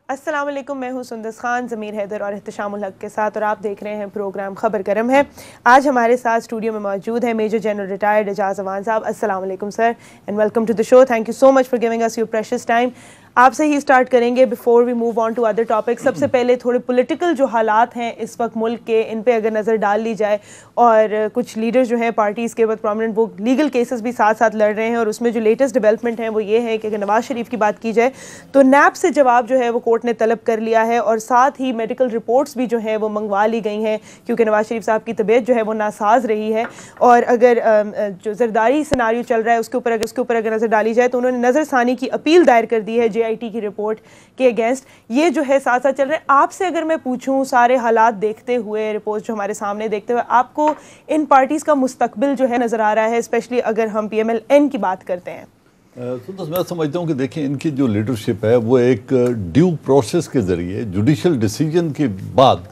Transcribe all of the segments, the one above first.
अस्सलाम वालेकुम, मैं हूं सुंदस खान, ज़मीर हैदर और एहतशामुल हक के साथ, और आप देख रहे हैं प्रोग्राम खबर करम है। आज हमारे साथ स्टूडियो में मौजूद है major general retired Ejaz Awan sahab. अस्सलाम वालेकुम sir and welcome to the show. Thank you so much for giving us your precious time. आपसे ही स्टार्ट करेंगे before we move on to other topic. सबसे पहले थोड़े पॉलिटिकल जो हालात हैं इस वक्त मुल्क के, इन पे अगर नज़र डाल ली जाए, और कुछ लीडर्स जो हैं पार्टीज़ के बाद प्रोमिनेंट, वो लीगल केसेस भी साथ साथ लड़ रहे हैं, और उसमें जो लेटेस्ट डेवलपमेंट है वो ये है कि अगर नवाज शरीफ की बात की जाए तो नैब से जवाब जो है वो कोर्ट ने तलब कर लिया है, और साथ ही मेडिकल रिपोर्ट्स भी जो है वो मंगवा ली गई हैं, क्योंकि नवाज शरीफ साहब की तबीयत जो है वो नासाज रही है। और अगर जो जरदारी सिनारियो चल रहा है उसके ऊपर अगर नज़र डाली जाए तो उन्होंने नज़रसानी की अपील दायर कर दी है JIT की रिपोर्ट के अगेंस्ट। ये जो है साथ साथ चल रहे हैं। आपसे अगर मैं पूछूं, सारे हालात देखते हुए, रिपोर्ट जो हमारे सामने देखते हुए, आपको इन पार्टीज़ का मुस्तकबिल जो है नज़र आ रहा है, स्पेशली अगर हम PMLN की बात करते हैं? तो मैं समझता हूँ कि देखिए, इनकी जो लीडरशिप है वो एक ड्यू प्रोसेस के ज़रिए जुडिशल डिसीजन के बाद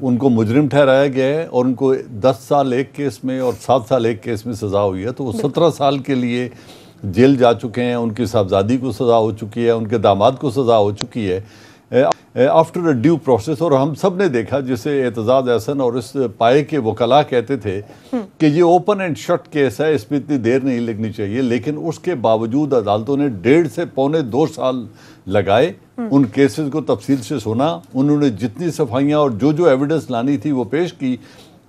उनको मुजरिम ठहराया गया है, और उनको 10 साल एक केस में और 7 साल एक केस में सज़ा हुई है। तो वो 17 साल के लिए जेल जा चुके हैं, उनकी साहबजादी को सज़ा हो चुकी है, उनके दामाद को सज़ा हो चुकी है आफ्टर अ ड्यू प्रोसेस। और हम सब ने देखा, जिसे एतजाज़ एहसन और इस पाए के वकला कहते थे कि ये ओपन एंड शट केस है, इसमें इतनी देर नहीं लगनी चाहिए, लेकिन उसके बावजूद अदालतों ने 1.5 से पौने 2 साल लगाए उन केसेस को तफसील से सुना। उन्होंने जितनी सफाइयाँ और जो जो एविडेंस लानी थी वो पेश की,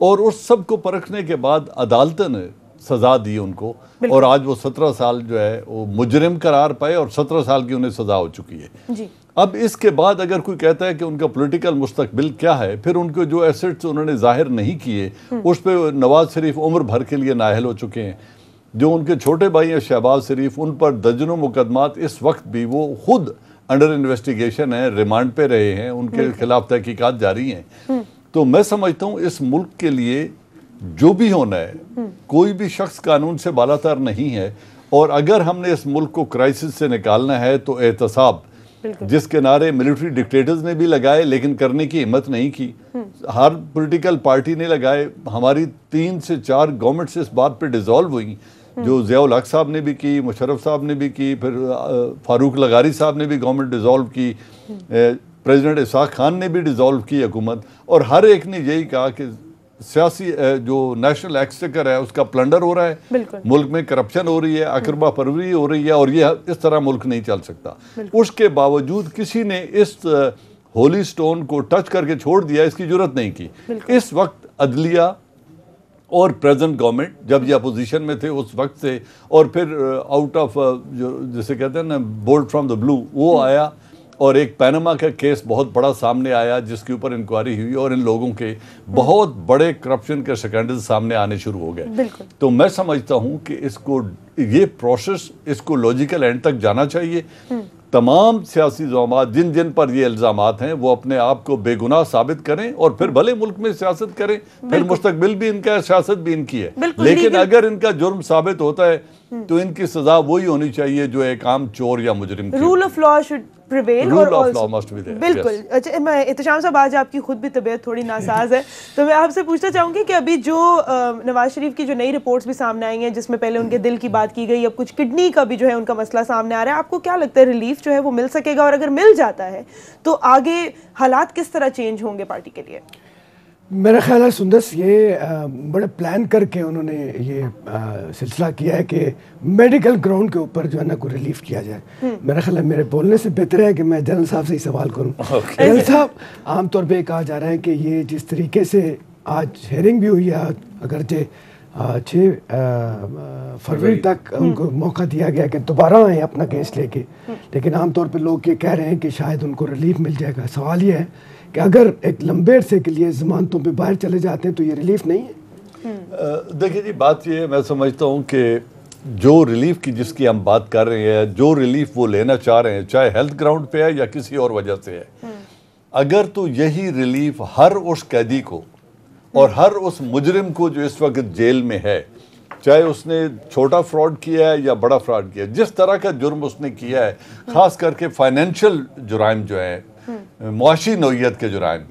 और उस सब को परखने के बाद अदालत ने सज़ा दी उनको, और आज वो 17 साल जो है वो मुजरिम करार पाए, और 17 साल की उन्हें सज़ा हो चुकी है जी। अब इसके बाद अगर कोई कहता है कि उनका पॉलिटिकल मुस्तकबिल क्या है, फिर उनको जो एसेट्स उन्होंने जाहिर नहीं किए उस पर नवाज शरीफ उम्र भर के लिए नाअहल हो चुके हैं। जो उनके छोटे भाई हैं शहबाज शरीफ, उन पर दर्जनों मुकदमात इस वक्त भी वो खुद अंडर इन्वेस्टिगेशन है, रिमांड पे रहे हैं, उनके खिलाफ तहकीकात जारी हैं। तो मैं समझता हूँ इस मुल्क के लिए जो भी होना है, कोई भी शख्स कानून से बालातर नहीं है, और अगर हमने इस मुल्क को क्राइसिस से निकालना है तो एहतसाब, जिसके नारे मिलिट्री डिक्टेटर्स ने भी लगाए लेकिन करने की हिम्मत नहीं की, हर पॉलिटिकल पार्टी ने लगाए, हमारी 3 से 4 गवर्नमेंट्स इस बात पे डिसॉल्व हुई, जो ज़ियाउल हक साहब ने भी की, मुशर्रफ साहब ने भी की, फिर फारूक लगारी साहब ने भी गवर्नमेंट डिसॉल्व की, प्रेसिडेंट इसाक खान ने भी डिसॉल्व की हुकूमत, और हर एक ने यही कहा कि सियासी जो नेशनल एक्सचेकर है उसका प्लंडर हो रहा है, मुल्क में करप्शन हो रही है, अकरबा परवरी हो रही है, और ये इस तरह मुल्क नहीं चल सकता। उसके बावजूद किसी ने इस होली स्टोन को टच करके छोड़ दिया, इसकी जरूरत नहीं की। इस वक्त अदलिया और प्रेजेंट गवर्नमेंट, जब ये अपोजिशन में थे उस वक्त से, और फिर आउट ऑफ जो जिसे कहते हैं ना बोल्ट फ्रॉम द ब्लू, वो आया, और एक पैनामा का केस बहुत बड़ा सामने आया जिसके ऊपर इंक्वायरी हुई, और इन लोगों के बहुत बड़े करप्शन के स्कैंडल्स सामने आने शुरू हो गए। तो मैं समझता हूं कि इसको, ये प्रोसेस, इसको लॉजिकल एंड तक जाना चाहिए। तमाम सियासी ज़मात जिन जिन पर ये इल्ज़ामात हैं वो अपने आप को बेगुनाह साबित करें, और फिर भले मुल्क में सियासत करें, फिर मुस्तकबिल भी इनका है, सियासत भी इनकी है, लेकिन अगर इनका जुर्म साबित होता है तो इनकी सजा वही होनी चाहिए जो एक आम चोर या मुजरिम की। Rule of law should prevail, और बिल्कुल। अच्छा, मैं एहतशाम साहब, आज आपकी खुद भी तबीयत थोड़ी नासाज है, तो मैं आपसे पूछना चाहूँगी कि अभी जो नवाज शरीफ की जो नई रिपोर्ट्स भी सामने आई हैं, जिसमें पहले उनके दिल की बात की गई, अब कुछ किडनी का भी जो है उनका मसला सामने आ रहा है, आपको क्या लगता है रिलीफ जो है वो मिल सकेगा, और अगर मिल जाता है तो आगे हालात किस तरह चेंज होंगे पार्टी के लिए? मेरा ख्याल है सुंदस, ये बड़े प्लान करके उन्होंने ये सिलसिला किया है कि मेडिकल ग्राउंड के ऊपर जो है ना कोई रिलीफ किया जाए। मेरा ख्याल है मेरे बोलने से बेहतर है कि मैं जनरल साहब से ही सवाल करूं। जनरल साहब, आमतौर पे कहा जा रहा है कि ये जिस तरीके से आज हेयरिंग भी हुई है, अगरचे 6 फरवरी तक उनको मौका दिया गया कि दोबारा आए अपना केस लेके, लेकिन आमतौर पर लोग ये कह रहे हैं कि शायद उनको रिलीफ मिल जाएगा। सवाल ये है कि अगर एक लंबे अरसे के लिए जमानतों पे बाहर चले जाते हैं तो ये रिलीफ नहीं है। देखिए जी, बात ये है, मैं समझता हूँ कि जो रिलीफ की जिसकी हम बात कर रहे हैं, जो रिलीफ वो लेना चाह रहे हैं, चाहे हेल्थ ग्राउंड पे है या किसी और वजह से है, अगर तो यही रिलीफ हर उस कैदी को और हर उस मुजरिम को जो इस वक्त जेल में है, चाहे उसने छोटा फ्रॉड किया है या बड़ा फ्रॉड किया है, जिस तरह का जुर्म उसने किया है, खास करके फाइनेंशियल जुराइम जो है, मुआशी नौइयत के जुराइम,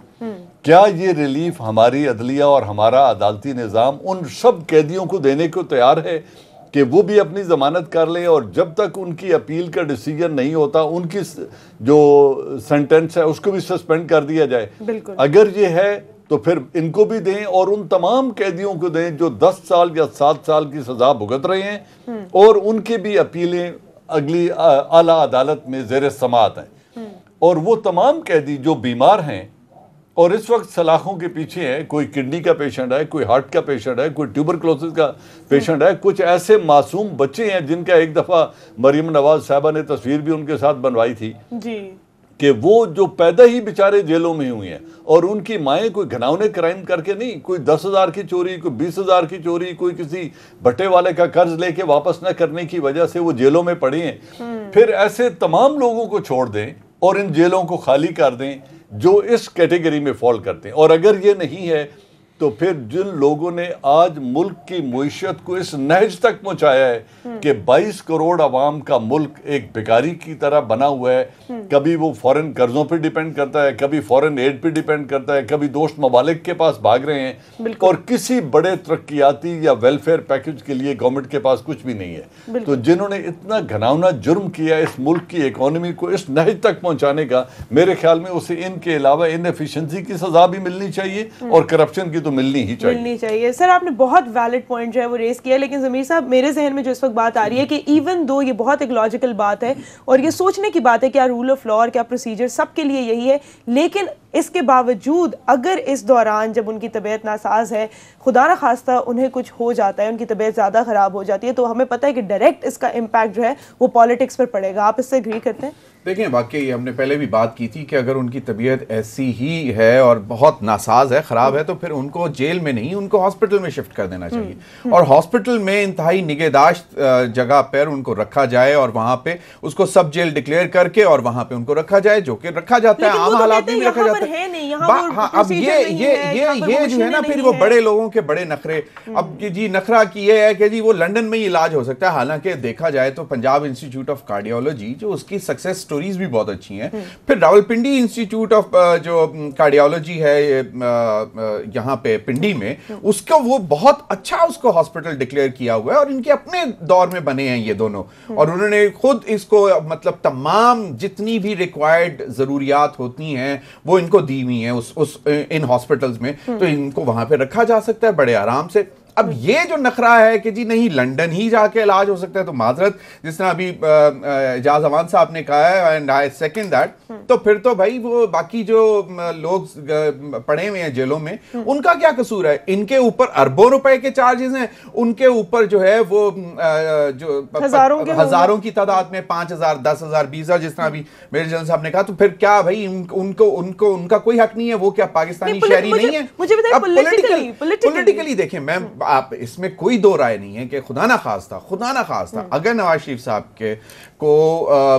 क्या ये रिलीफ हमारी अदलिया और हमारा अदालती निज़ाम उन सब कैदियों को देने को तैयार है कि वो भी अपनी जमानत कर लें, और जब तक उनकी अपील का डिसीजन नहीं होता उनकी जो सेंटेंस है उसको भी सस्पेंड कर दिया जाए। अगर ये है तो फिर इनको भी दें, और उन तमाम कैदियों को दें जो 10 साल या 7 साल की सजा भुगत रहे हैं, और उनकी भी अपीलें अगली आला अदालत में ज़ेर समाअत हैं। और वो तमाम कैदी जो बीमार हैं और इस वक्त सलाखों के पीछे हैं, कोई किडनी का पेशेंट है, कोई हार्ट का पेशेंट है, कोई ट्यूबरक्लोसिस का पेशेंट है, कुछ ऐसे मासूम बच्चे हैं जिनका एक दफ़ा मरियम नवाज साहबा ने तस्वीर भी उनके साथ बनवाई थी जी, कि वो जो पैदा ही बेचारे जेलों में हुए हैं, और उनकी माएँ कोई घिनौने क्राइम करके नहीं, कोई 10,000 की चोरी, कोई 20,000 की चोरी, कोई किसी भट्टे वाले का कर्ज लेके वापस न करने की वजह से वो जेलों में पड़े हैं। फिर ऐसे तमाम लोगों को छोड़ दें और इन जेलों को खाली कर दें जो इस कैटेगरी में फॉल करते हैं। और अगर ये नहीं है तो फिर जिन लोगों ने आज मुल्क की मुईशत को इस नहज तक पहुंचाया है कि 22 करोड़ आवाम का मुल्क एक भिखारी की तरह बना हुआ है, कभी वो फॉरेन कर्जों पे डिपेंड करता है, कभी फॉरेन एड पे डिपेंड करता है, कभी दोस्त ममालिक के पास भाग रहे हैं, और किसी बड़े तरक्याती या वेलफेयर पैकेज के लिए गवर्नमेंट के पास कुछ भी नहीं है। तो जिन्होंने इतना घिनौना जुर्म किया इस मुल्क की इकोनॉमी को इस नहज तक पहुंचाने का, मेरे ख्याल में उसे इनके अलावा इनएफिशिएंसी की सजा भी मिलनी चाहिए और करप्शन की तो मिलनी चाहिए। सर आपने बहुत वैलिड पॉइंट जो है वो रेस किया, लेकिन ज़मीर साहब मेरे जहन में जो इस वक्त बात आ रही है कि इवन दो ये बहुत एक लॉजिकल बात है और ये सोचने की बात है क्या रूल ऑफ लॉ और क्या प्रोसीजर सबके लिए यही है, लेकिन इसके बावजूद अगर इस दौरान जब उनकी तबीयत नासाज है, खुदा न खास्ता उन्हें कुछ हो जाता है, उनकी तबीयत ज़्यादा ख़राब हो जाती है, तो हमें पता है कि डायरेक्ट इसका इम्पैक्ट जो है वो पॉलिटिक्स पर पड़ेगा। आप इससे एग्री करते हैं? देखिए वाकई हमने पहले भी बात की थी कि अगर उनकी तबीयत ऐसी ही है और बहुत नासाज है, ख़राब है, तो फिर उनको जेल में नहीं, उनको हॉस्पिटल में शिफ्ट कर देना चाहिए और हॉस्पिटल में इंतहाई निगहदाश्त जगह पर उनको रखा जाए और वहाँ पे उसको सब जेल डिक्लेयर करके और वहाँ पे उनको रखा जाए, जो कि रखा जाता है, आम हालात में भी रखा जाता है। हाँ, अब ये जो है ना फिर वो बड़े लोगों के बड़े नखरे। अब जी नखरा की ये है कि जी वो लंदन में ही इलाज हो सकता है, हालांकि देखा जाए तो पंजाब इंस्टीट्यूट ऑफ कार्डियोलॉजी जो उसकी सक्सेस स्टोरीज भी बहुत अच्छी हैं, फिर रावलपिंडी इंस्टीट्यूट ऑफ जो कार्डियोलॉजी है यहाँ पे पिंडी में, उसका वो बहुत अच्छा उसको हॉस्पिटल डिक्लेयर किया हुआ है और इनके अपने दौर में बने हैं ये दोनों, और उन्होंने खुद इसको मतलब तमाम जितनी भी रिक्वायर्ड जरूरियात होती हैं वो इनको दी हुई हैं उस इन हॉस्पिटल्स में, तो इनको वहां पे रखा जा सकता है बड़े आराम से। अब ये जो नखरा है कि जी नहीं लंदन ही जाके इलाज हो सकता है, तो माजरत जिस तरह अभी एजाज अमान साहब ने कहा है एंड आई सेकंड दैट, तो फिर तो भाई वो बाकी जो लोग पड़े हुए हैं जेलों में उनका क्या कसूर है? इनके ऊपर अरबों रुपए के चार्जेस हैं, उनके ऊपर जो है वो जो हजारों की तादाद में 5,000 10,000 20,000 जिस तरह अभी मेरे जनरल साहब ने कहा, तो फिर क्या भाई उनका कोई हक नहीं है? वो क्या पाकिस्तानी शहरी नहीं है? पॉलिटिकली देखें, मैं आप इसमें कोई दो राय नहीं है कि खुदा ना खास्ता अगर नवाज शरीफ साहब के को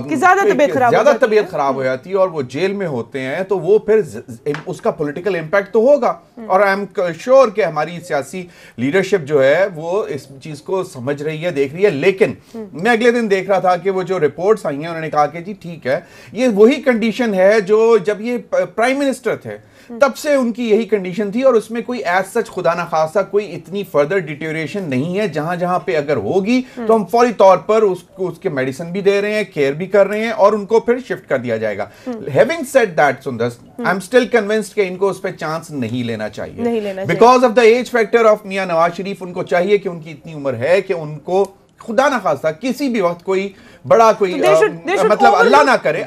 ज्यादा तबीयत खराब हो जाती है और वो जेल में होते हैं, तो वो फिर उसका पॉलिटिकल इंपैक्ट तो होगा। और आई एम श्योर कि हमारी सियासी लीडरशिप जो है वो इस चीज को समझ रही है, देख रही है। लेकिन मैं अगले दिन देख रहा था कि वो जो रिपोर्ट्स आई हैं उन्होंने कहा कि जी ठीक है, ये वही कंडीशन है जो जब ये प्राइम मिनिस्टर थे तब से उनकी यही कंडीशन थी, और उसमें कोई एज सच खुदा ना खासा कोई इतनी फर्दर डिटेरियोरेशन नहीं है। जहां जहां पे अगर होगी तो हम फौरी तौर पर उसके मेडिसिन भी दे रहे हैं, केयर भी कर रहे हैं और उनको फिर शिफ्ट कर दिया जाएगा। हैविंग सेड दैट सुंदर, आई एम स्टिल कन्विंस्ड कि इनको उस पर चांस नहीं लेना चाहिए because of the age factor of Mian Nawaz Sharif. उनको चाहिए कि उनकी इतनी उम्र है कि उनको खुदा ना खास्ता किसी भी वक्त कोई बड़ा कोई मतलब अल्लाह ना करे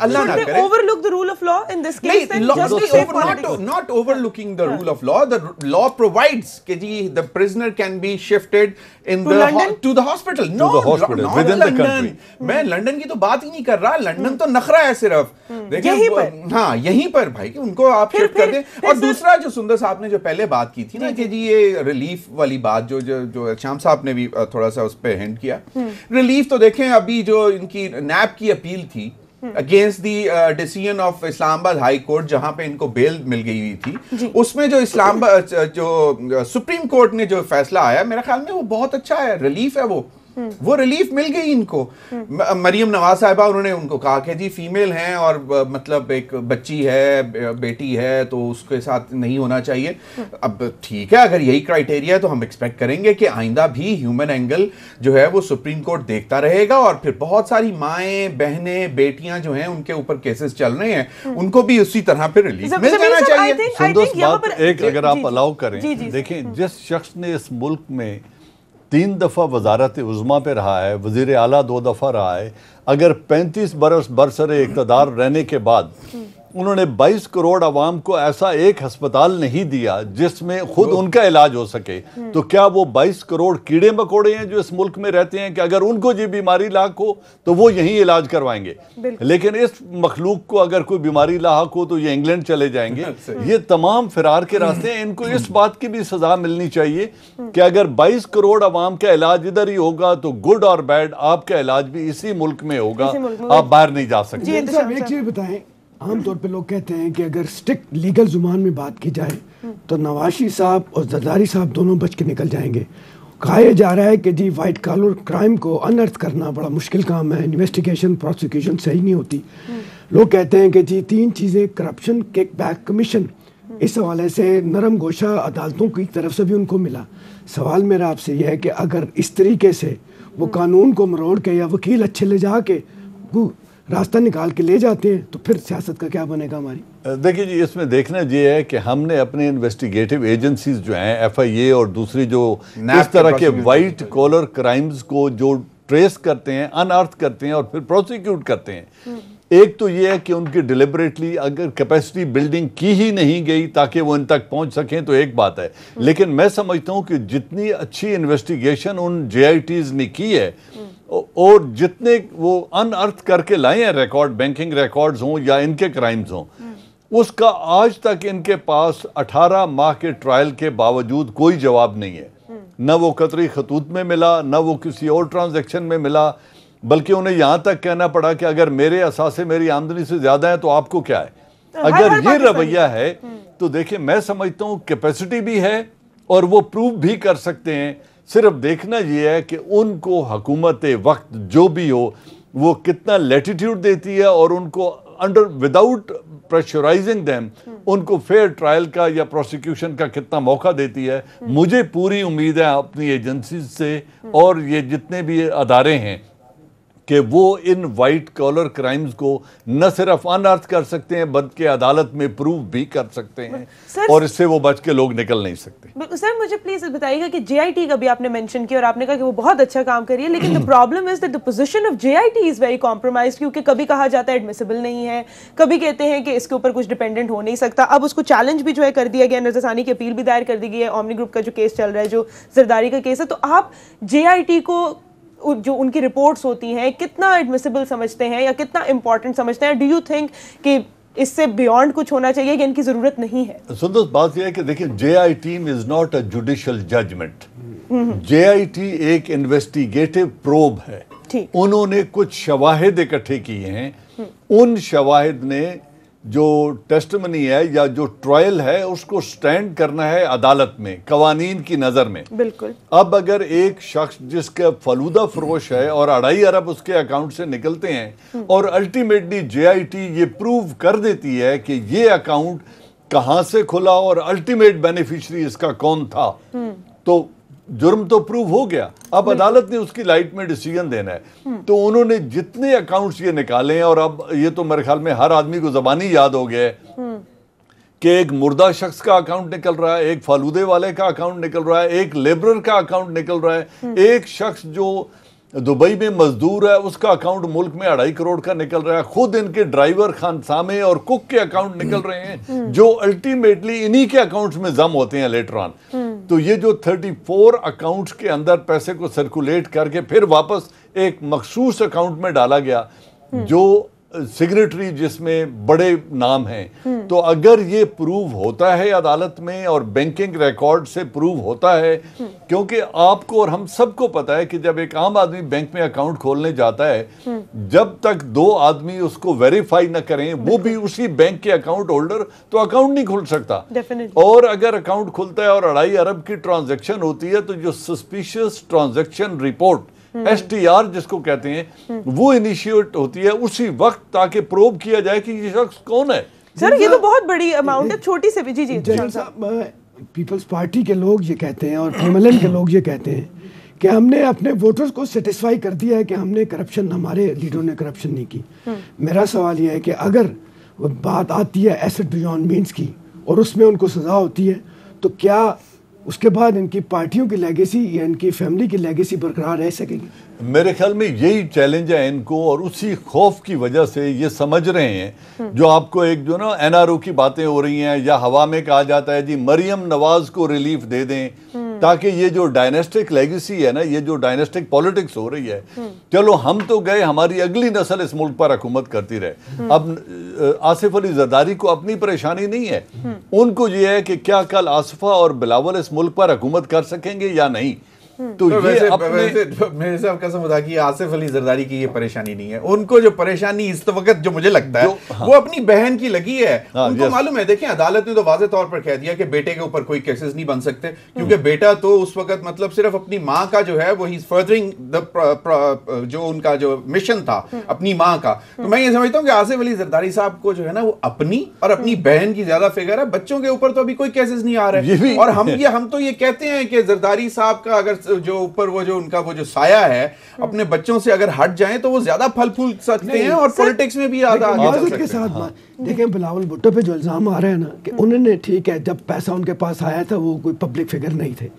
overlook the rule of law in this case, not overlooking the rule of law. The law provides कि जी the prisoner can be shifted to the hospital within the country. मैं लंदन की तो बात ही नहीं कर रहा, लंदन तो नखरा है सिर्फ। देखिए हाँ यहीं पर भाई कि उनको आप शिफ्ट कर दें। और दूसरा जो सुंदर साहब ने जो पहले बात की थी ना कि जी ये रिलीफ वाली बात जो शाम साहब ने भी थोड़ा सा उस पर हिंट किया, रिलीफ तो देखें अभी जो इनकी नैब की अपील थी against the decision of Islamabad high court जहां पे इनको बेल मिल गई हुई थी, उसमें जो इस्लामाबाद जो सुप्रीम कोर्ट ने जो फैसला आया मेरे ख्याल में वो बहुत अच्छा है, रिलीफ है वो वो रिलीफ मिल गई इनको। मरियम नवाज साहिबा, उन्होंने उनको कहा कि जी फीमेल हैं और मतलब एक बच्ची है, बेटी है, तो उसके साथ नहीं होना चाहिए। अब ठीक है, अगर यही क्राइटेरिया है तो हम एक्सपेक्ट करेंगे कि आइंदा भी ह्यूमन एंगल जो है वो सुप्रीम कोर्ट देखता रहेगा, और फिर बहुत सारी माएं, बहनें, बेटियां जो हैं उनके ऊपर केसेस चल रहे हैं, उनको भी उसी तरह पे रिलीफ मिल जाना चाहिए। सुंदर बात एक अगर आप अलाउ करें, देखिं जिस शख्स ने इस मुल्क में 3 दफ़ा वजारत उज़्मा पे रहा है, वज़ीर आला 2 दफ़ा रहा है, अगर 35 बरस बरसरे इक़्तिदार रहने के बाद उन्होंने 22 करोड़ आवाम को ऐसा एक अस्पताल नहीं दिया जिसमें खुद उनका इलाज हो सके, तो क्या वो 22 करोड़ कीड़े मकोड़े हैं जो इस मुल्क में रहते हैं कि अगर उनको ये बीमारी लाक हो तो वो यहीं इलाज करवाएंगे? लेकिन इस मखलूक को अगर कोई बीमारी लाक हो तो ये इंग्लैंड चले जाएंगे। ये तमाम फिरार के रास्ते हैं। इनको इस बात की भी सजा मिलनी चाहिए कि अगर 22 करोड़ आवाम का इलाज इधर ही होगा तो गुड और बैड आपका इलाज भी इसी मुल्क में होगा, आप बाहर नहीं जा सकते। एक चीज बताएं, आमतौर पे लोग कहते हैं कि अगर स्ट्रिक्ट लीगल जुबान में बात की जाए तो नवाशी साहब और जरदारी साहब दोनों बच के निकल जाएंगे। कहा जा रहा है कि जी वाइट कॉलर क्राइम को अनर्थ करना बड़ा मुश्किल काम है, इन्वेस्टिगेशन प्रोसिक्यूशन सही नहीं होती। लोग कहते हैं कि जी 3 चीज़ें, करप्शन, किक बैक, कमीशन, इस हवाले से नरम गोशा अदालतों की तरफ से भी उनको मिला। सवाल मेरा आपसे यह है कि अगर इस तरीके से वो कानून को मरोड़ के या वकील अच्छे ले जा के रास्ता निकाल के ले जाते हैं तो फिर सियासत का क्या बनेगा हमारी? देखिए जी, इसमें देखना ये है कि हमने अपने इन्वेस्टिगेटिव एजेंसीज जो हैं, FIA और दूसरी जो इस तरह के वाइट कॉलर क्राइम्स को जो ट्रेस करते हैं, अनअर्थ करते हैं और फिर प्रोसिक्यूट करते हैं, एक तो ये है कि उनकी डिलिबरेटली अगर कैपेसिटी बिल्डिंग की ही नहीं गई ताकि वो इन तक पहुंच सकें तो एक बात है, लेकिन मैं समझता हूं कि जितनी अच्छी इन्वेस्टिगेशन उन JITs ने की है और जितने वो अनअर्थ करके लाए हैं रिकॉर्ड, बैंकिंग रिकॉर्ड्स हों या इनके क्राइम्स हों, उसका आज तक इनके पास 18 माह के ट्रायल के बावजूद कोई जवाब नहीं है। न वो कतरी खतूत में मिला, न वो किसी और ट्रांजैक्शन में मिला, बल्कि उन्हें यहाँ तक कहना पड़ा कि अगर मेरे असासे मेरी आमदनी से ज्यादा है तो आपको क्या है। अगर ये रवैया है तो देखिए, मैं समझता हूँ कैपेसिटी भी है और वो प्रूव भी कर सकते हैं। सिर्फ देखना ये है कि उनको हुकूमत वक्त जो भी हो वो कितना लैटिट्यूड देती है और उनको अंडर विदाउट प्रेशराइजिंग देम उनको फेयर ट्रायल का या प्रोसिक्यूशन का कितना मौका देती है। मुझे पूरी उम्मीद है अपनी एजेंसी से और ये जितने भी अदारे हैं कि वो इन वाइट कॉलर क्राइम्स को न सिर्फ अनअर्थ कर सकते हैं बल्कि अदालत में प्रूव भी कर सकते हैं और इससे वो बच के लोग निकल नहीं सकते। सर मुझे प्लीज बताइएगा कि JIT का भी आपने मेंशन किया और आपने कहा कि वो बहुत अच्छा काम कर रही है, लेकिन the problem is that the position of JIT is very compromised, क्योंकि कभी कहा जाता है एडमिसिबल नहीं है, कभी कहते हैं कि इसके ऊपर कुछ डिपेंडेंट हो नहीं सकता। अब उसको चैलेंज भी जो है कर दिया गया, नजरसानी की अपील भी दायर कर दी गई है, ओमनी ग्रुप का जो केस चल रहा है, जो जरदारी का केस है। तो आप JIT को जो उनकी रिपोर्ट्स होती हैं कितना एडमिसिबल समझते हैं या कितना इंपॉर्टेंट समझते हैं? डू यू थिंक कि इससे बियॉन्ड कुछ होना चाहिए कि इनकी जरूरत नहीं है? सुंदर बात यह है कि देखिए, JIT is not a judicial judgment. JIT एक इन्वेस्टिगेटिव प्रोब है। उन्होंने कुछ शवाहिद इकट्ठे किए हैं, उन शवाहिद ने जो टेस्टमनी है या जो ट्रायल है उसको स्टैंड करना है अदालत में कवानीन की नजर में। बिल्कुल। अब अगर एक शख्स जिसका फलूदा फरोश है और 2.5 अरब उसके अकाउंट से निकलते हैं और अल्टीमेटली JIT ये प्रूव कर देती है कि ये अकाउंट कहां से खुला और अल्टीमेट बेनिफिशियरी इसका कौन था, तो जुर्म तो प्रूव हो गया। अब अदालत ने उसकी लाइट में डिसीजन देना है। तो उन्होंने जितने अकाउंट्स ये निकाले हैं, और अब ये तो मेरे ख्याल में हर आदमी को जबानी याद हो गया है कि एक मुर्दा शख्स का अकाउंट निकल रहा है, एक फालूदे वाले का अकाउंट निकल रहा है, एक लेबरर का अकाउंट निकल रहा है, एक शख्स जो दुबई में मजदूर है उसका अकाउंट मुल्क में 2.5 करोड़ का निकल रहा है, खुद इनके ड्राइवर, खानसामे और कुक के अकाउंट निकल रहे हैं जो अल्टीमेटली इन्हीं के अकाउंट्स में जम होते हैं लेटर ऑन। तो ये जो 34 अकाउंट्स के अंदर पैसे को सर्कुलेट करके फिर वापस एक मखसूस अकाउंट में डाला गया जो सिग्नेटरी जिसमें बड़े नाम हैं, तो अगर ये प्रूव होता है अदालत में और बैंकिंग रिकॉर्ड से प्रूव होता है, क्योंकि आपको और हम सबको पता है कि जब एक आम आदमी बैंक में अकाउंट खोलने जाता है, जब तक 2 आदमी उसको वेरीफाई न करें, वो भी उसी बैंक के अकाउंट होल्डर, तो अकाउंट नहीं खुल सकता। और अगर अकाउंट खुलता है और 2.5 अरब की ट्रांजैक्शन होती है तो जो सस्पिशियस ट्रांजैक्शन रिपोर्ट STR जिसको कहते हैं, वो इनिशिएट होती है उसी वक्त ताकि प्रोब किया जाए कि ये शख्स कौन है। सर ये तो बहुत बड़ी अमाउंट है, छोटी से भी। जी जी पीपल्स पार्टी के लोग ये कहते हैं और PMLN के लोग ये कहते हैं कि हमने अपने वोटर्स को सेटिस्फाई कर दिया है कि हमने करप्शन, हमारे लीडरों ने करप्शन नहीं की। मेरा सवाल ये है कि अगर बात आती है एसेट बियॉन्ड मीन्स की और उसमें उनको सज़ा होती है, तो क्या उसके बाद इनकी पार्टियों की लेगेसी या इनकी फैमिली की लेगेसी बरकरार रह सकेगी? मेरे ख्याल में यही चैलेंज है इनको, और उसी खौफ की वजह से ये समझ रहे हैं जो आपको एक जो ना NRO की बातें हो रही हैं या हवा में कहा जाता है जी मरियम नवाज को रिलीफ दे दें, ताकि ये जो डायनेस्टिक लेगेसी है ना, ये जो डायनेस्टिक पॉलिटिक्स हो रही है, चलो हम तो गए, हमारी अगली नस्ल इस मुल्क पर हुकूमत करती रहे। अब आसिफ अली जरदारी को अपनी परेशानी नहीं है, उनको ये है कि क्या कल आसिफा और बिलावल इस मुल्क पर हुकूमत कर सकेंगे या नहीं। तो ये वैसे मेरे से कसम खुदा की आसिफ अली जरदारी की ये परेशानी नहीं है, उनको जो परेशानी इस वक्त जो मुझे लगता है वो अपनी बहन की लगी है। उनको मालूम है, देखें अदालत ने तो वाज़े तौर पर कह दिया कि बेटे के ऊपर कोई केसेस नहीं बन सकते, क्योंकि बेटा तो उस वक्त मतलब सिर्फ अपनी माँ का जो है वो ही फर्दरिंग जो उनका जो मिशन था अपनी माँ का। तो मैं ये समझता हूँ कि आसिफ अली जरदारी साहब को जो है ना वो अपनी और अपनी बहन की ज्यादा फिक्र है, बच्चों के ऊपर तो अभी कोई केसेस नहीं आ रहे। और हम तो ये कहते हैं कि जरदारी साहब का अगर जो ऊपर वो जो उनका वो जो साया है अपने बच्चों से अगर हट जाएं तो वो ज्यादा फल फूल सकते हैं और पॉलिटिक्स में भी ज्यादा आगे के साथ। देखें बिलावल भुट्टो पे जो इल्जाम आ रहे हैं ना कि उन्होंने, ठीक है जब पैसा उनके पास आया था वो कोई पब्लिक फिगर नहीं थे,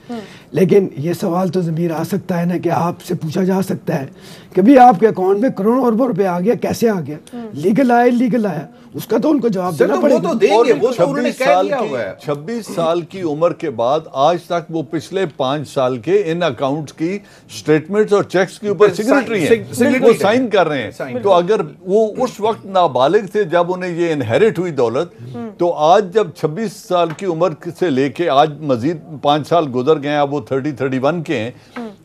लेकिन ये सवाल तो ज़मीर आ सकता है ना कि आपसे पूछा जा सकता है कि भाई आपके अकाउंट में करोड़ों अरबों रुपए आ गया, कैसे आ गया, लीगल आया इलीगल आया, उसका तो उनको जवाब देना पड़ेगा। वो तो देंगे, वो तो उन्होंने कह दिया हुआ है। 26 साल की उम्र के बाद आज तक वो पिछले 5 साल के इन अकाउंट्स की स्टेटमेंट्स और चेक्स के ऊपर सिग्नेटरी हैं, वो साइन कर रहे हैं। तो अगर वो उस वक्त नाबालिग थे जब उन्हें ये इनहेरिट हुई दौलत, तो आज जब 26 साल की उम्र से लेके आज मजीद 5 साल गुजर गए, अब वो 30-31 के हैं,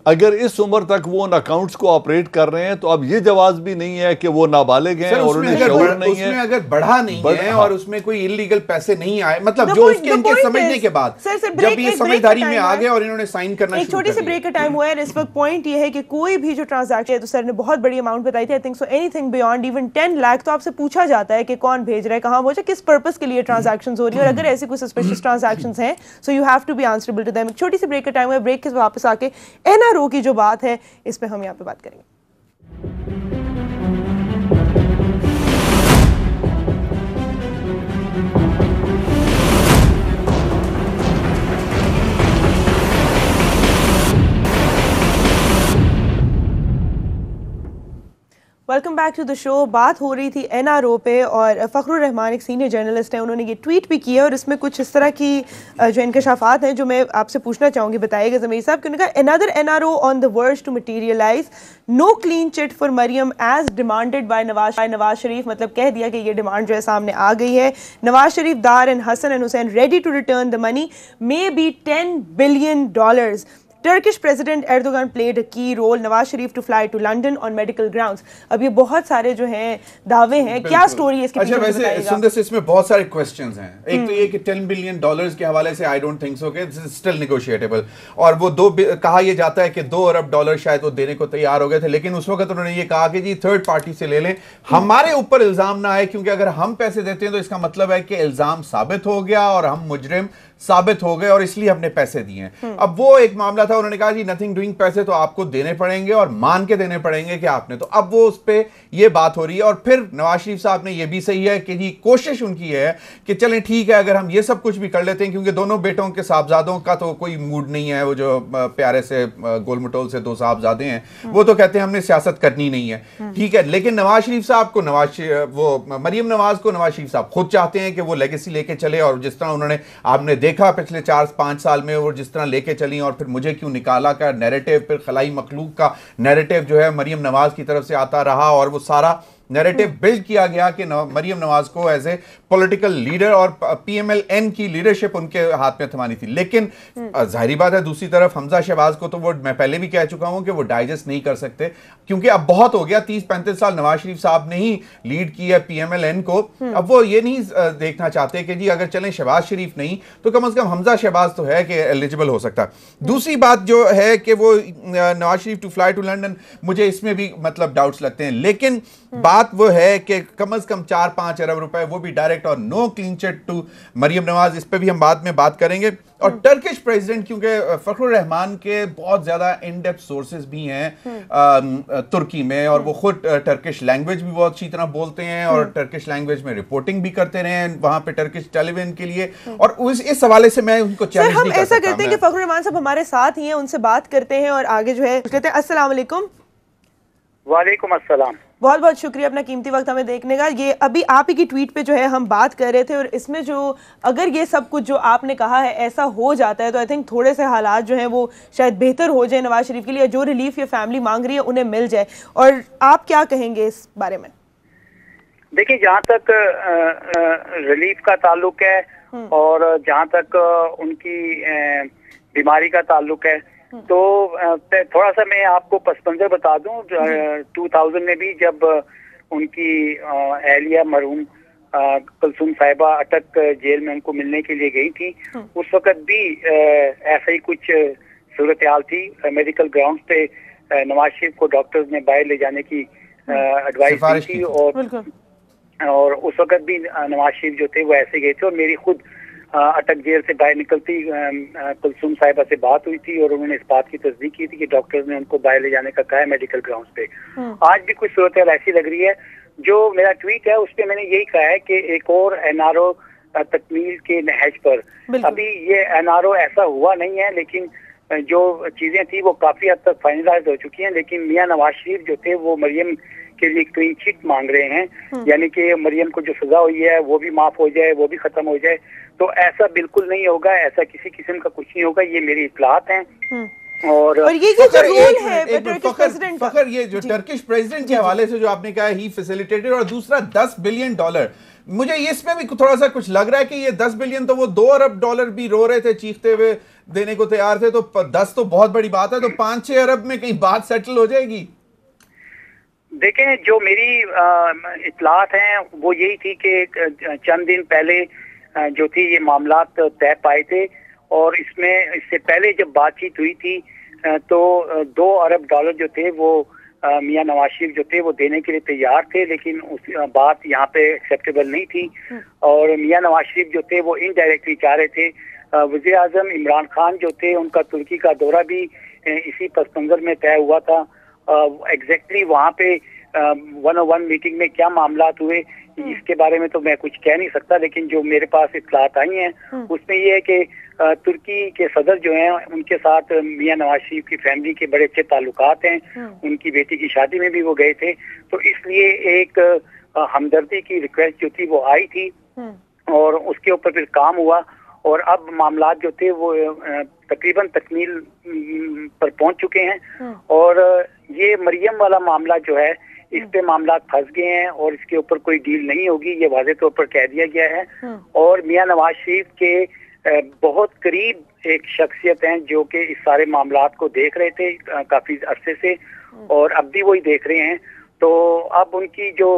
अगर इस उम्र तक वो उन अकाउंट्स को ऑपरेट कर रहे हैं तो अब ये जवाब भी नहीं है कि वो नाबालिग हैं और उन्हें शऊर नहीं है। उसमें अगर बढ़ा नहीं है और उसमें कोई इलीगल पैसे नहीं आए, मतलब जो उसके इनके समझने के बाद जब ये समझदारी में आ गए और इन्होंने साइन करना शुरू कर दिया। एक छोटी सी ब्रेक का टाइम हुआ है। इस वक्त पॉइंट ये है कि कोई भी जो ट्रांजैक्शन है, तो सर ने बहुत बड़ी अमाउंट बताई थी, I think so anything beyond even 10 lakh, तो आपसे पूछा जाता है कि कौन भेज रहा है, कहां भेजा, किस पर्पस के लिए ट्रांजैक्शंस हो रही है, और अगर ऐसी कोई सस्पिशियस ट्रांजैक्शंस हैं so you have to be answerable to them. एक छोटी सी ब्रेक का टाइम हुआ है, ब्रेक के वापस आके NRO की जो बात है इस पे हम यहाँ पे बात करेंगे। Welcome back to the show. बात हो रही थी NRO पे और फ़खरुर रहमान एक सीनियर जर्नलिस्ट हैं, उन्होंने ये ट्वीट भी किया और इसमें कुछ इस तरह की जो इंकशाफात हैं जो मैं आपसे पूछना चाहूँगी, बताइएगा ज़मीर साहब। उन्होंने कहा another NRO on the verge to materialise, no clean chit for Maryam as demanded by Nawaz Sharif. मतलब कह दिया कि ये डिमांड जो है सामने आ गई है। Nawaz Sharif, Dar and Hassan and Hussain ready to return the money, may be $10 billion। Turkish President Erdogan played a key role. Nawaz Sharif to fly to London on medical grounds. अब ये बहुत सारे जो हैं दावे हैं, क्या स्टोरी है इसके पीछे? अच्छा, वैसे सुंदर से इसमें बहुत सारे क्वेश्चंस हैं। एक तो ये कि $10 billion के हवाले से आई डोंट थिंक सो कि दिस इज स्टिल नेगोशिएटेबल, और वो कहा यह जाता है कि $2 अरब शायद वो देने को तैयार हो गए थे, लेकिन उस वक्त उन्होंने ये कहा कि जी थर्ड पार्टी से ले लें, हमारे ऊपर इल्जाम ना आए, क्योंकि अगर हम पैसे देते हैं तो इसका मतलब है कि इल्जाम साबित हो गया और हम मुजरिम साबित हो गए और इसलिए हमने पैसे दिए। अब वो एक मामला था, उन्होंने कहा जी नथिंग डूइंग, पैसे तो आपको देने पड़ेंगे और मान के देने पड़ेंगे कि आपने, तो अब वो उस पे ये बात हो रही है। और फिर नवाज शरीफ साहब ने ये भी सही है कि जी कोशिश उनकी है कि चलें ठीक है अगर हम ये सब कुछ भी कर लेते हैं, क्योंकि दोनों बेटों के साहबजादों का तो कोई मूड नहीं है, वो जो प्यारे से गोल मटोल से 2 साहबजादे हैं वो तो कहते हैं हमने सियासत करनी नहीं है, ठीक है। लेकिन नवाज शरीफ साहब को मरियम नवाज को नवाज शरीफ साहब खुद चाहते हैं कि वो लेगेसी लेके चले, और जिस तरह उन्होंने आपने देखा पिछले 4-5 साल में वो जिस तरह लेके चली, और फिर मुझे क्यों निकाला का नैरेटिव, फिर खलाई मखलूक का नैरेटिव जो है मरियम नवाज की तरफ से आता रहा, और वो सारा नैरेटिव बिल्ड किया गया कि मरियम नवाज को एज ए पॉलिटिकल लीडर और PMLN की लीडरशिप उनके हाथ में थमानी थी। लेकिन जाहिर बात है दूसरी तरफ हमजा शहबाज को तो वो मैं पहले भी कह चुका हूं कि वो डाइजेस्ट नहीं कर सकते, क्योंकि अब बहुत हो गया, 30-35 साल नवाज शरीफ साहब ने ही लीड की है PMLN को। अब वो ये नहीं देखना चाहते कि जी अगर चलें शहबाज शरीफ नहीं तो कम से कम हमजा शहबाज तो है कि एलिजिबल हो सकता। दूसरी बात जो है कि वो Nawaz Sharif to fly to London, मुझे इसमें भी मतलब डाउट्स लगते हैं, लेकिन बात वो है कि कम से कम 4-5 अरब रुपए वो भी डायरेक्ट और no clean chit to Maryam Nawaz, इस पे भी हम बाद में बात करेंगे। और टर्किश प्रेसिडेंट, क्योंकि फखरुर रहमान के बहुत ज्यादा इन डेप्थ सोर्सेज भी हैं तुर्की में, और वो खुद टर्किश लैंग्वेज भी बहुत अच्छी तरह बोलते हैं और टर्किश लैंग्वेज में रिपोर्टिंग भी करते रहे हैं वहां पे टर्किश टेलीविजन के लिए, और इस हवाले से मैं उनको चैलेंज नहीं कर सकता। हम ऐसा करते हैं कि फखरुर रहमान साहब हमारे साथ ही हैं, उनसे बात करते हैं और आगे जो है कहते हैं। अस्सलाम वालेकुम। वालेकुम अस्सलाम। बहुत बहुत शुक्रिया अपना कीमती वक्त हमें देखने का। ये अभी आप ही की ट्वीट पे जो है हम बात कर रहे थे, और इसमें जो अगर ये सब कुछ जो आपने कहा है ऐसा हो जाता है तो आई थिंक थोड़े से हालात जो हैं वो शायद बेहतर हो जाए नवाज शरीफ के लिए, जो रिलीफ ये फैमिली मांग रही है उन्हें मिल जाए। और आप क्या कहेंगे इस बारे में? देखिए, जहाँ तक रिलीफ का ताल्लुक है और जहाँ तक उनकी बीमारी का ताल्लुक है, तो थोड़ा सा मैं आपको पस मंजर बता दूं। 2000 में भी जब उनकी एहलिया मरहूम कुलसुम साहिबा अटक जेल में उनको मिलने के लिए गई थी, उस वक्त भी ऐसा ही कुछ सूरत हाल थी। मेडिकल ग्राउंड पे नवाज शरीफ को डॉक्टर्स ने बाहर ले जाने की एडवाइस दी थी, और उस वक्त भी नवाज शरीफ जो थे वो ऐसे गए थे। और मेरी खुद अटक जेल से बाहर निकलती कुलसुम साहिबा से बात हुई थी और उन्होंने इस बात की तस्दीक की थी कि डॉक्टर्स ने उनको बाहर ले जाने का कहा है मेडिकल ग्राउंड्स पे। आज भी कुछ सूरत ऐसी लग रही है। जो मेरा ट्वीट है उस पर मैंने यही कहा है कि एक और NRO तकमील के नहज पर, अभी ये NRO ऐसा हुआ नहीं है, लेकिन जो चीजें थी वो काफी हद तक फाइनलाइज हो चुकी हैं। लेकिन मियां नवाज शरीफ जो थे वो मरियम के लिए क्लीन चिट मांग रहे हैं, यानी कि मरियम को जो सजा हुई है वो भी माफ हो जाए, वो भी खत्म हो जाए। तो ऐसा बिल्कुल नहीं होगा, ऐसा किसी किस्म का कुछ नहीं होगा, ये मेरी इत्तलात हैं। और ये जो रूल है फखर, ये जो टर्किश प्रेसिडेंट के हवाले से जो आपने कहा ही फैसिलिटेटेड, और दूसरा $10 बिलियन, मुझे इसमें भी थोड़ा सा कुछ लग रहा है कि ये 10 बिलियन तो वो $2 अरब भी रो रहे थे, चीखते हुए देने को तैयार थे, तो 10 तो बहुत बड़ी बात है, तो 5-6 अरब में कहीं बात सेटल हो जाएगी। देखें, जो मेरी इत्तलात हैं वो यही थी कि चंद दिन पहले जो थी ये मामला तय पाए थे, और इससे पहले जब बातचीत हुई थी तो $2 अरब जो थे वो मियां नवाज शरीफ जो थे वो देने के लिए तैयार थे, लेकिन उस बात यहाँ पे एक्सेप्टेबल नहीं थी। और मियां नवाज शरीफ जो थे वो इनडायरेक्टली चाह रहे थे। वज़ीर आज़म इमरान खान जो थे उनका तुर्की का दौरा भी इसी पस मंज़र में तय हुआ था। एग्जैक्टली वहाँ पे 101 मीटिंग में क्या मामलात हुए इसके बारे में तो मैं कुछ कह नहीं सकता, लेकिन जो मेरे पास इत्तलात आई हैं उसमें ये है कि तुर्की के सदर जो हैं उनके साथ मियां नवाज शरीफ की फैमिली के बड़े अच्छे ताल्लुकात हैं। उनकी बेटी की शादी में भी वो गए थे, तो इसलिए एक हमदर्दी की रिक्वेस्ट जो थी वो आई थी और उसके ऊपर फिर काम हुआ, और अब मामलात जो थे वो तकरीबन तकमील पर पहुंच चुके हैं। और ये मरियम वाला मामला जो है इस पे मामला फंस गए हैं और इसके ऊपर कोई डील नहीं होगी, ये वाज़े तौर पर कह दिया गया है। और मियां नवाज शरीफ के बहुत करीब एक शख्सियत हैं जो कि इस सारे मामलात को देख रहे थे काफी अरसे से, और अब भी वही देख रहे हैं। तो अब उनकी जो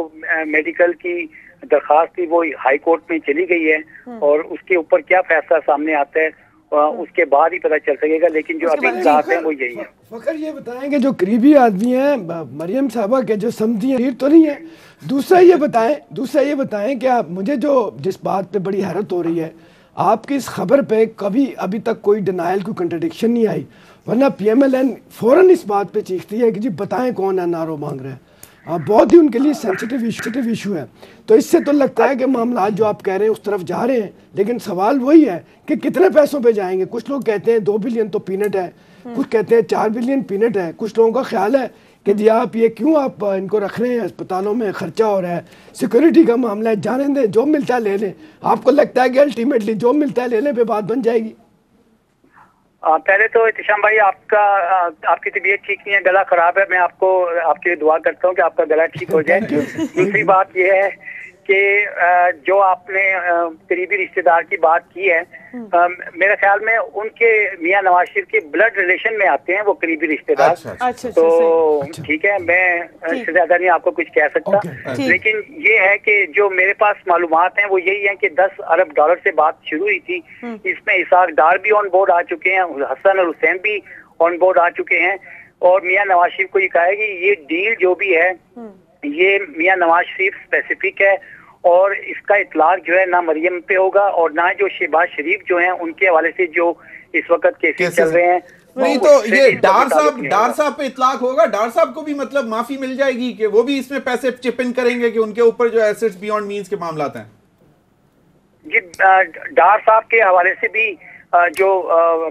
मेडिकल की दरखास्त थी वो हाई कोर्ट में चली गई है, और उसके ऊपर क्या फैसला सामने आता है उसके बाद ही पता चल सकेगा, लेकिन जो अभी बात है वो यही है। फकर ये बताएंगे जो करीबी आदमी हैं मरियम साहबा के, जो समझी है तो नहीं है। दूसरा ये बताएं कि आप मुझे जो जिस बात पे बड़ी हैरत हो रही है, आपकी इस खबर पे कभी अभी तक कोई डिनाइल, कोई कंट्रडिक्शन नहीं आई, वरना PMLN फौरन इस बात पे चीखती है कि जी बताएं कौन NRO मांग रहा है। बहुत ही उनके लिए सेंसिटिव इशू है। तो इससे तो लगता है कि मामला जो आप कह रहे हैं उस तरफ जा रहे हैं, लेकिन सवाल वही है कि कितने पैसों पे जाएंगे। कुछ लोग कहते हैं 2 बिलियन तो पीनट है, कुछ कहते हैं 4 बिलियन पीनट है। कुछ लोगों का ख्याल है कि जी आप ये क्यों आप इनको रख रहे हैं, अस्पतालों में खर्चा हो रहा है, सिक्योरिटी का मामला है, जाने दें, जो मिलता है ले लें। आपको लगता है कि अल्टीमेटली जो मिलता है लेने पे बात बन जाएगी? पहले तो इत्तिशाम भाई आपकी तबीयत ठीक नहीं है, गला खराब है। मैं आपके लिए दुआ करता हूँ कि आपका गला ठीक हो जाए। दूसरी बात यह है कि जो आपने करीबी रिश्तेदार की बात की है, मेरे ख्याल में उनके मियां नवाज शरीफ के ब्लड रिलेशन में आते हैं वो करीबी रिश्तेदार। अच्छा, तो ठीक है, मैं इससे ज्यादा नहीं आपको कुछ कह सकता। लेकिन ये है कि जो मेरे पास मालूमात हैं वो यही है कि 10 अरब डॉलर से बात शुरू हुई थी। इसमें इसाक डार भी ऑन बोर्ड आ चुके हैं, हसन और हुसैन भी ऑन बोर्ड आ चुके हैं, और मियां नवाज शरीफ को ये कहा है कि ये डील जो भी है ये मियां नवाज शरीफ स्पेसिफिक है, और इसका इतलाक जो है ना मरियम पे होगा और ना जो शहबाज शरीफ जो हैं उनके हवाले से जो इस वक्त केसेस चल रहे हैं। नहीं तो ये डार साहब पे इतलाक होगा, डार साहब को भी मतलब माफी मिल जाएगी कि वो भी इसमें पैसे चिप इन करेंगे कि उनके ऊपर जो एसेट्स बियॉन्ड मींस के मामलात हैं? जी, डार साहब के हवाले से भी जो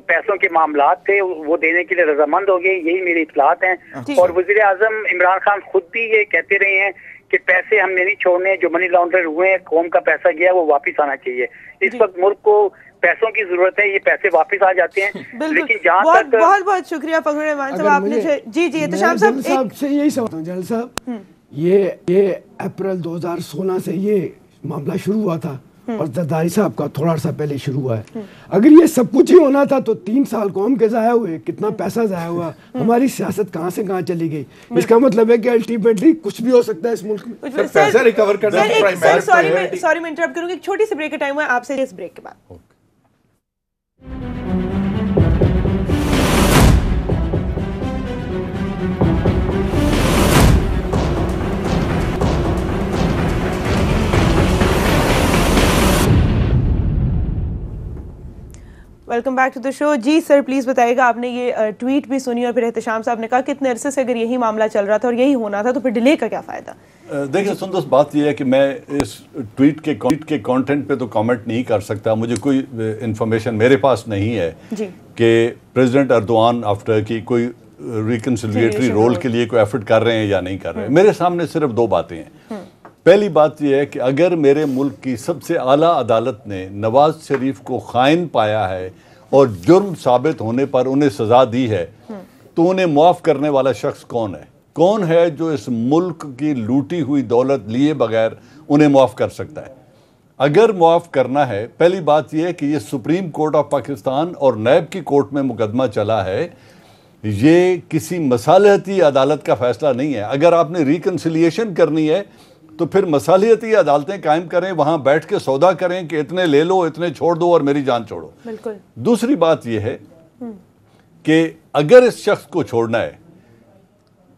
पैसों के मामलात थे वो देने के लिए रजामंद हो गए, यही मेरी इतलात हैं। और वजीर आजम इमरान खान खुद भी ये कहते रहे हैं कि पैसे हमने नहीं छोड़ने, जो मनी लॉन्ड्रर हुए हैं, कौम का पैसा गया वो वापस आना चाहिए। इस वक्त मुल्क को पैसों की जरूरत है, ये पैसे वापस आ जाते हैं। लेकिन जहाँ तक बहुत बहुत शुक्रिया फखरुल रहमान साहब, आपने जी इत्तिशाम साहब से यही सवाल जनरल साहब, ये अप्रैल 2016 से ये मामला शुरू हुआ था और जरदारी साहब का थोड़ा सा पहले शुरू हुआ है। अगर ये सब कुछ ही होना था तो 3 साल कौम के जाया हुए, कितना पैसा जाया हुआ, हमारी सियासत कहाँ से कहाँ चली गई। इसका मतलब है कि अल्टीमेटली कुछ भी हो सकता है इस मुल्क में। पैसा रिकवर करना सॉरी मैं इंटरप्ट करूंगी, एक छोटी सी ब्रेक का टाइम हुआ आपसे इस ब्रेक के बाद। Welcome back to the show. जी सर प्लीज़ बताइएगा, आपने ये ट्वीट भी सुनी और फिर इत्तिशाम साहब ने कहा कि इतने अरसे से अगर यही मामला चल रहा था और यही होना था तो फिर डिले का क्या फ़ायदा? देखिए सुंदर, बात यह है कि मैं इस ट्वीट के कंटेंट पे तो कमेंट नहीं कर सकता। मुझे कोई इंफॉर्मेशन मेरे पास नहीं है कि प्रेसिडेंट अर्दोआन आफ्टर की कोई रिकन्सिलिएटरी रोल के लिए कोई एफर्ट कर रहे हैं या नहीं कर रहे हैं। मेरे सामने सिर्फ 2 बातें हैं। पहली बात यह है कि अगर मेरे मुल्क की सबसे आला अदालत ने नवाज शरीफ को खाइन पाया है और जुर्म साबित होने पर उन्हें सजा दी है, तो उन्हें मुआफ़ करने वाला शख्स कौन है? कौन है जो इस मुल्क की लूटी हुई दौलत लिए बगैर उन्हें मुआफ़ कर सकता है? अगर मुआफ़ करना है, पहली बात यह है कि ये सुप्रीम कोर्ट ऑफ पाकिस्तान और नैब की कोर्ट में मुकदमा चला है, ये किसी मसालहती अदालत का फैसला नहीं है। अगर आपने रिकन्सिलिएशन करनी है तो फिर मसालियती अदालतें कायम करें, वहाँ बैठ के सौदा करें कि इतने ले लो, इतने छोड़ दो और मेरी जान छोड़ो। बिल्कुल। दूसरी बात यह है कि अगर इस शख्स को छोड़ना है,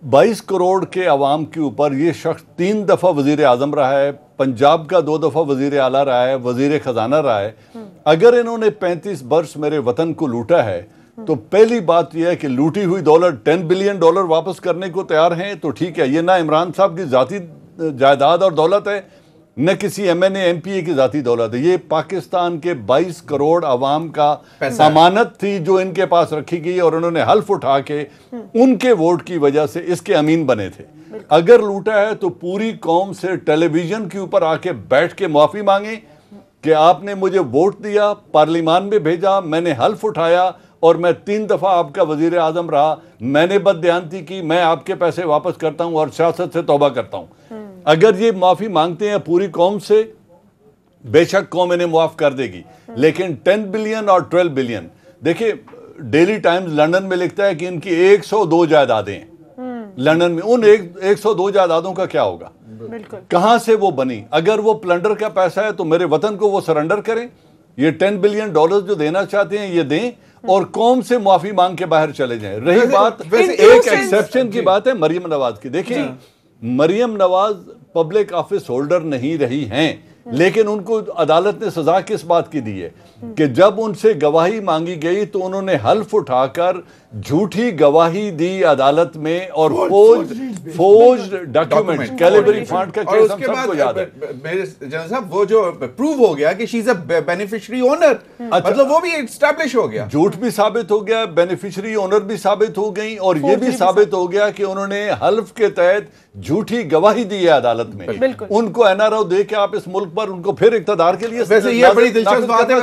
22 करोड़ के अवाम के ऊपर ये शख्स 3 दफ़ा वज़ीर आज़म रहा है, पंजाब का 2 दफ़ा वज़ीर आला रहा है, वज़ीर ख़जाना रहा है। अगर इन्होंने 35 वर्ष मेरे वतन को लूटा है तो पहली बात यह है कि लूटी हुई दौलत $10 बिलियन वापस करने को तैयार हैं, तो ठीक है। ये ना इमरान साहब की ज़ाती जायदाद और दौलत है, न किसी MNA MPA की जाती दौलत है। ये पाकिस्तान के 22 करोड़ अवाम का अमानत थी जो इनके पास रखी गई और उन्होंने हल्फ उठा के उनके वोट की वजह से इसके अमीन बने थे। अगर लूटा है तो पूरी कौम से टेलीविजन के ऊपर आके बैठ के माफ़ी मांगे कि आपने मुझे वोट दिया, पार्लियामान में भेजा, मैंने हल्फ उठाया और मैं 3 दफ़ा आपका वज़ीर आज़म रहा, मैंने बददियानती की, मैं आपके पैसे वापस करता हूँ और सियासत से तौबा करता हूँ। अगर ये माफ़ी मांगते हैं पूरी कौम से, बेशक कौम इन्हें मुआफ़ कर देगी, लेकिन 10 बिलियन और 12 बिलियन, देखिए डेली टाइम्स लंदन में लिखता है कि इनकी 102 जायदादें हैं लंदन में। उन 102 जायदादों का क्या होगा? कहाँ से वो बनी? अगर वो प्लंडर का पैसा है तो मेरे वतन को वो सरेंडर करें। ये $10 बिलियन जो देना चाहते हैं ये दें और कौम से माफी मांग के बाहर चले जाएं। रही बात एक एक्सेप्शन की बात है मरियम नवाज की। देखिए Maryam Nawaz public office holder नहीं रही हैं, लेकिन उनको अदालत ने सजा किस बात की दी है कि जब उनसे गवाही मांगी गई तो उन्होंने हल्फ उठाकर झूठी गवाही दी अदालत में और फोर्ज्ड डॉक्यूमेंट्स, कैलिबरी फंड का केस हम सबको याद है। मेरे जनरल साहब वो जो प्रूव हो गया कि she is a beneficiary owner, मतलब वो भी एस्टैब्लिश हो गया, झूठ भी साबित हो गया, बेनिफिशियरी ओनर भी साबित हो गई और ये भी साबित हो गया कि उन्होंने हल्फ के तहत झूठी गवाही दी है अदालत में, उनको एनआरओ दे के आप इस मुल्क पर उनको फिर इक़्तिदार के लिए, वैसे ये बड़ी दिलचस्प बात है।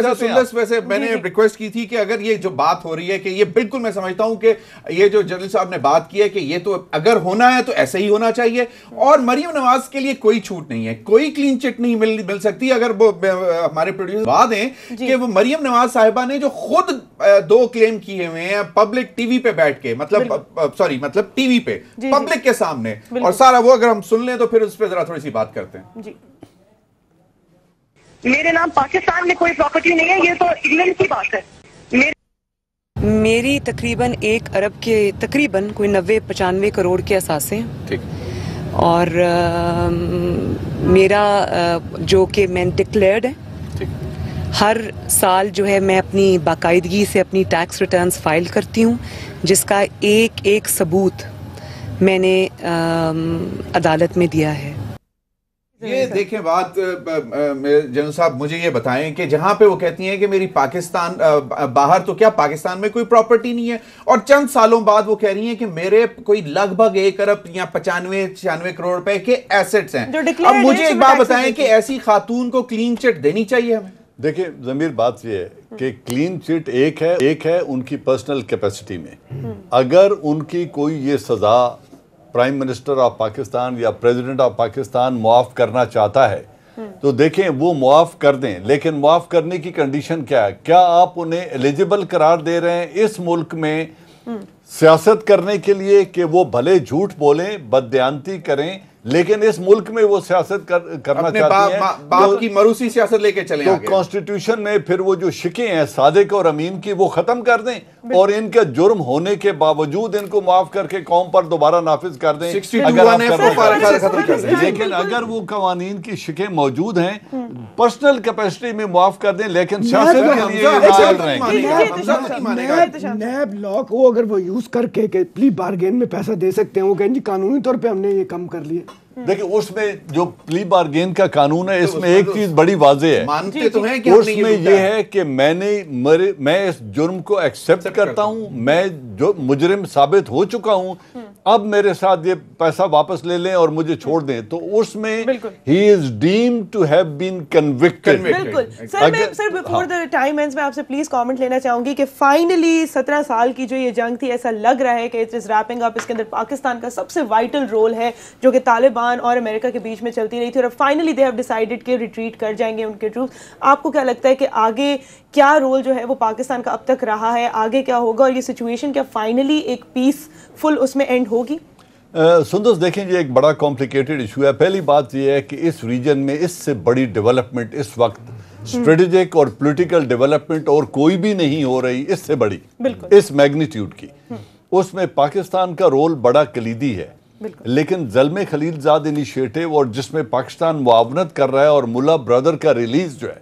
वैसे मैंने रिक्वेस्ट की थी कि अगर ये जो बात हो रही है कि ये बिल्कुल मैं समझता हूं कि ये जो जनरल साहब ने बात की है कि ये तो अगर होना है तो ऐसे ही होना चाहिए, और मरियम नवाज के लिए कोई छूट नहीं है, कोई क्लीन चिट नहीं मिल सकती। अगर वो हमारे प्रोड्यूसर बता दें कि वो मरियम नवाज साहिबा ने जो खुद 2 क्लेम किए हुए हैं पब्लिक टीवी पे बैठ के, मतलब टीवी पे पब्लिक के सामने, और सारा वो अगर हम सुन लें तो फिर उस पर जरा थोड़ी सी बात करते हैं। जी, मेरे नाम पाकिस्तान में कोई प्रॉपर्टी नहीं है, ये तो इंग्लैंड की बात है। मेरी तकरीबन 1 अरब के तकरीबन कोई 90-95 करोड़ के असासे हैं। ठीक। और मेरा जो कि मैं डिक्लेयर्ड है, हर साल जो है मैं अपनी बाकायदगी से अपनी टैक्स रिटर्न्स फाइल करती हूँ, जिसका एक सबूत मैंने अदालत में दिया है। ये देखें बात, जनरल साहब मुझे ये बताएं कि जहां पे वो कहती हैं कि मेरी पाकिस्तान बाहर तो क्या पाकिस्तान में कोई प्रॉपर्टी नहीं है, और चंद सालों बाद वो कह रही हैं कि मेरे कोई लगभग 1 अरब या 95-96 करोड़ रुपए के एसेट्स हैं। अब मुझे एक बात बताएं कि ऐसी खातून को क्लीन चिट देनी चाहिए हमें? देखिए ज़मीर, बात ये है कि क्लीन चिट एक है उनकी पर्सनल कैपेसिटी में। अगर उनकी कोई ये सज़ा प्राइम मिनिस्टर ऑफ पाकिस्तान या प्रेसिडेंट ऑफ पाकिस्तान मुआफ़ करना चाहता है तो देखें वो मुआफ़ कर दें, लेकिन मुआफ़ करने की कंडीशन क्या है? क्या आप उन्हें एलिजिबल करार दे रहे हैं इस मुल्क में सियासत करने के लिए कि वो भले झूठ बोलें, बददयानती करें, लेकिन इस मुल्क में वो सियासत करना चाहती हैं, बाप की मरूसी सियासत लेके चले तो कॉन्स्टिट्यूशन में फिर वो जो शिकें हैं सादिक और अमीन की वो खत्म कर दें, और इनका जुर्म होने के बावजूद इनको माफ करके कौम पर दोबारा नाफिज कर दें। लेकिन अगर वो कवानीन की शिकें मौजूद हैं, पर्सनल कैपेसिटी में माफ कर दें, लेकिन सियासत के लिए नैब लॉ को अगर वो यूज करके प्ली बार्गेन में पैसा दे सकते हैं, वो कहें जी कानूनी तौर पे हमने ये कम कर लिया। देखिए उसमें जो प्ली बार्गेन का कानून है, इसमें एक चीज बड़ी वाज़ेह है, मानते तो हैं कि उसमें ये है कि मैं इस जुर्म को एक्सेप्ट करता हूं, मैं जो मुजरिम साबित हो चुका हूं, अब मेरे साथ ये पैसा वापस ले लें और मुझे छोड़ दें, तो उसमें ही is deemed to have been convicted. बिल्कुल sir, before the time ends मैं आपसे प्लीज कमेंट लेना चाहूंगी कि फाइनली 17 साल की जो ये जंग थी, ऐसा लग रहा है कि इट इज रैपिंग अप। इसके अंदर पाकिस्तान का सबसे वाइटल रोल है जो कि तालिबान और अमेरिका के बीच में चलती रही थी, और फाइनली दे हैव डिसाइडेड कि रिट्रीट कर जाएंगे उनके ट्रूप्स। आपको क्या लगता है कि आगे क्या रोल जो है वो पाकिस्तान का अब तक रहा है, आगे क्या होगा, और ये सिचुएशन क्या फाइनली एक पीसफुल उसमें एंड होगी? सुंदर देखें, ये एक बड़ा कॉम्प्लिकेटेड इशू है। पहली बात ये है कि इस रीजन में इससे बड़ी डेवलपमेंट इस वक्त स्ट्रेटेजिक और पॉलिटिकल डेवलपमेंट और कोई भी नहीं हो रही इससे बड़ी, इस मैग्नीट्यूड की। उसमें पाकिस्तान का रोल बड़ा कलीदी है, लेकिन ज़ल्मे खलीलजाद इनिशिएटिव और जिसमें पाकिस्तान मुआवनत कर रहा है, और मुल्ला ब्रदर का रिलीज जो है,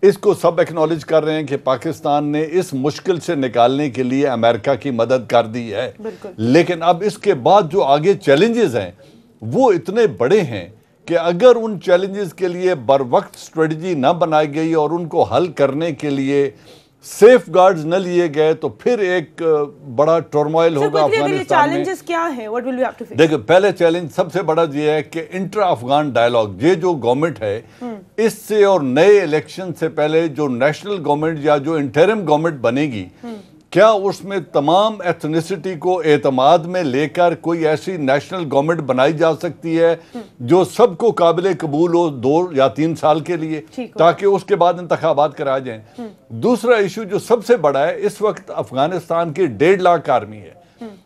इसको सब एक्नॉलेज कर रहे हैं कि पाकिस्तान ने इस मुश्किल से निकालने के लिए अमेरिका की मदद कर दी है। लेकिन अब इसके बाद जो आगे चैलेंजेस हैं वो इतने बड़े हैं कि अगर उन चैलेंजेस के लिए बर वक्त स्ट्रेटजी ना बनाई गई और उनको हल करने के लिए सेफ गार्ड्स न लिए गए तो फिर एक बड़ा टर्मोइल होगा अफगानिस्तान में। क्या है? What will we have to face? देखो, पहले चैलेंज सबसे बड़ा ये है कि इंटर अफगान डायलॉग, ये जो गवर्नमेंट है इससे और नए इलेक्शन से पहले जो नेशनल गवर्नमेंट या जो इंटरिम गवर्नमेंट बनेगी, क्या उसमें तमाम एथनिसिटी को एतमाद में लेकर कोई ऐसी नेशनल गवर्नमेंट बनाई जा सकती है जो सबको काबिल कबूल हो 2 या 3 साल के लिए, ताकि उसके बाद इंतखाबात करा जाएं। दूसरा इशू जो सबसे बड़ा है, इस वक्त अफगानिस्तान की 1.5 लाख आर्मी है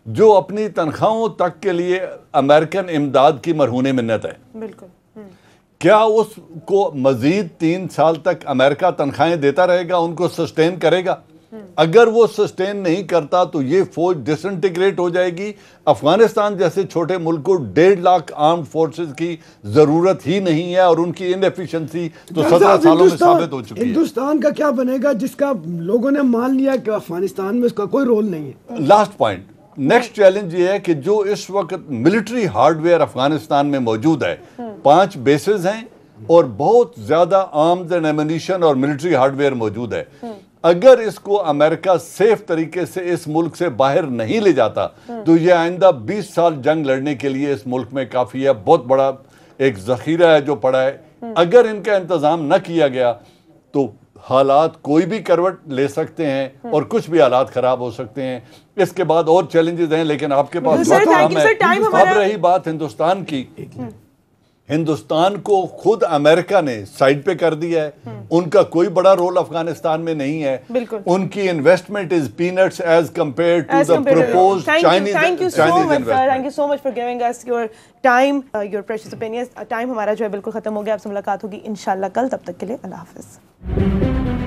जो अपनी तनख्वाहों तक के लिए अमेरिकन इमदाद की मरहूने मिन्नत है। क्या उसको मजीद 3 साल तक अमेरिका तनख्वाहें देता रहेगा, उनको सस्टेन करेगा? अगर वो सस्टेन नहीं करता तो ये फौज डिसइंटीग्रेट हो जाएगी। अफगानिस्तान जैसे छोटे मुल्क को 1.5 लाख आर्म्ड फोर्सेस की जरूरत ही नहीं है, और उनकी इनएफिशिएंसी तो 17 सालों में साबित हो चुकी है। हिंदुस्तान का क्या बनेगा जिसका लोगों ने मान लिया कि अफगानिस्तान में उसका कोई रोल नहीं है? लास्ट पॉइंट, नेक्स्ट चैलेंज ये है कि जो इस वक्त मिलिट्री हार्डवेयर अफगानिस्तान में मौजूद है, 5 बेसेस हैं और बहुत ज्यादा आर्म्स एंड एमुनिशन और मिलिट्री हार्डवेयर मौजूद है। अगर इसको अमेरिका सेफ तरीके से इस मुल्क से बाहर नहीं ले जाता तो ये आइंदा 20 साल जंग लड़ने के लिए इस मुल्क में काफ़ी है, बहुत बड़ा एक ज़ख़ीरा है जो पड़ा है। अगर इनका इंतज़ाम न किया गया तो हालात कोई भी करवट ले सकते हैं और कुछ भी हालात ख़राब हो सकते हैं। इसके बाद और चैलेंजेस हैं, लेकिन आपके पास सर, वक्त कम है। हमारा अब रही बात हिंदुस्तान की, हिंदुस्तान को खुद अमेरिका ने साइड पे कर दिया है। उनका कोई बड़ा रोल अफगानिस्तान में नहीं है। बिल्कुल। उनकी investment is peanuts as compared to the proposed Chinese investment. Thank you so much for giving us your time, your precious opinions. Time हमारा जो है बिल्कुल खत्म हो गया। आपसे मुलाकात होगी इंशाल्लाह कल, तब तक के लिए अल्लाह हाफिज।